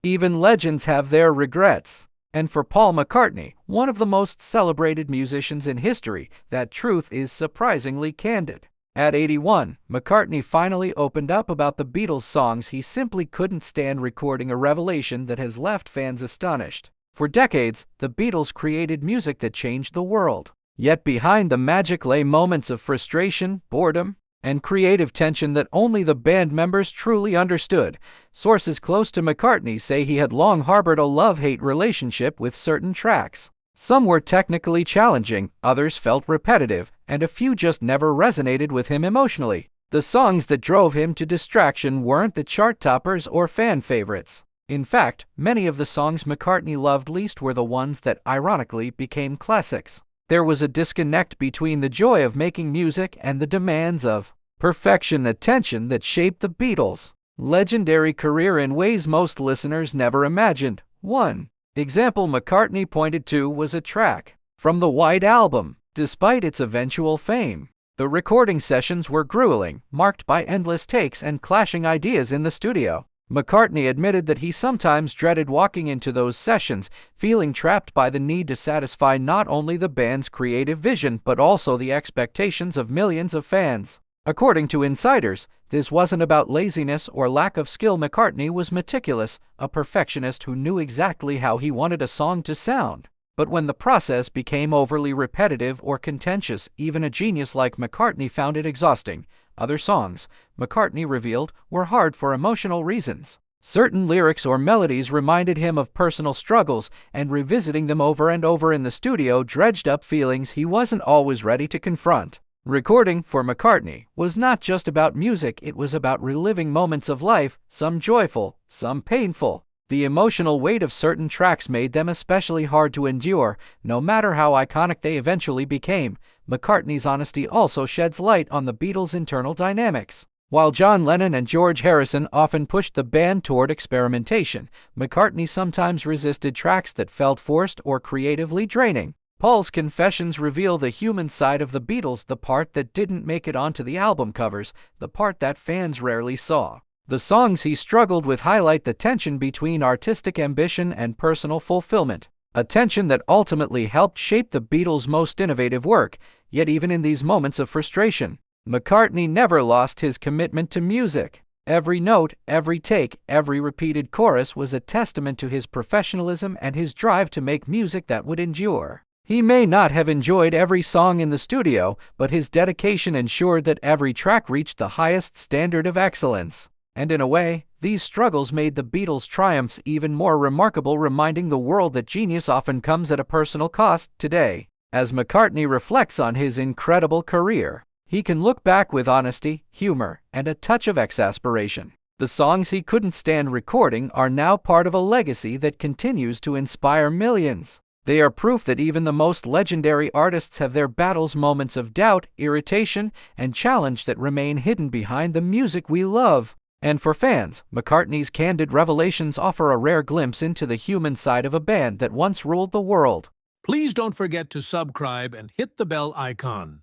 Even legends have their regrets. And for Paul McCartney, one of the most celebrated musicians in history, that truth is surprisingly candid. At 81, McCartney finally opened up about the Beatles songs he simply couldn't stand recording, a revelation that has left fans astonished. For decades, the Beatles created music that changed the world. Yet behind the magic lay moments of frustration, boredom, and creative tension that only the band members truly understood. Sources close to McCartney say he had long harbored a love-hate relationship with certain tracks. Some were technically challenging, others felt repetitive, and a few just never resonated with him emotionally. The songs that drove him to distraction weren't the chart toppers or fan favorites. In fact, many of the songs McCartney loved least were the ones that, ironically, became classics. There was a disconnect between the joy of making music and the demands of perfection attention that shaped the Beatles' legendary career in ways most listeners never imagined. One example McCartney pointed to was a track from the White Album. Despite its eventual fame, the recording sessions were grueling, marked by endless takes and clashing ideas in the studio. McCartney admitted that he sometimes dreaded walking into those sessions, feeling trapped by the need to satisfy not only the band's creative vision but also the expectations of millions of fans. According to insiders, this wasn't about laziness or lack of skill. McCartney was meticulous, a perfectionist who knew exactly how he wanted a song to sound. But when the process became overly repetitive or contentious, even a genius like McCartney found it exhausting. Other songs, McCartney revealed, were hard for emotional reasons. Certain lyrics or melodies reminded him of personal struggles, and revisiting them over and over in the studio dredged up feelings he wasn't always ready to confront. Recording, for McCartney, was not just about music, it was about reliving moments of life, some joyful, some painful. The emotional weight of certain tracks made them especially hard to endure, no matter how iconic they eventually became. McCartney's honesty also sheds light on the Beatles' internal dynamics. While John Lennon and George Harrison often pushed the band toward experimentation, McCartney sometimes resisted tracks that felt forced or creatively draining. Paul's confessions reveal the human side of the Beatles, the part that didn't make it onto the album covers, the part that fans rarely saw. The songs he struggled with highlight the tension between artistic ambition and personal fulfillment, a tension that ultimately helped shape the Beatles' most innovative work. Yet even in these moments of frustration, McCartney never lost his commitment to music. Every note, every take, every repeated chorus was a testament to his professionalism and his drive to make music that would endure. He may not have enjoyed every song in the studio, but his dedication ensured that every track reached the highest standard of excellence. And in a way, these struggles made the Beatles' triumphs even more remarkable, reminding the world that genius often comes at a personal cost. Today, as McCartney reflects on his incredible career, he can look back with honesty, humor, and a touch of exasperation. The songs he couldn't stand recording are now part of a legacy that continues to inspire millions. They are proof that even the most legendary artists have their battles, moments of doubt, irritation, and challenge that remain hidden behind the music we love. And for fans, McCartney's candid revelations offer a rare glimpse into the human side of a band that once ruled the world. Please don't forget to subscribe and hit the bell icon.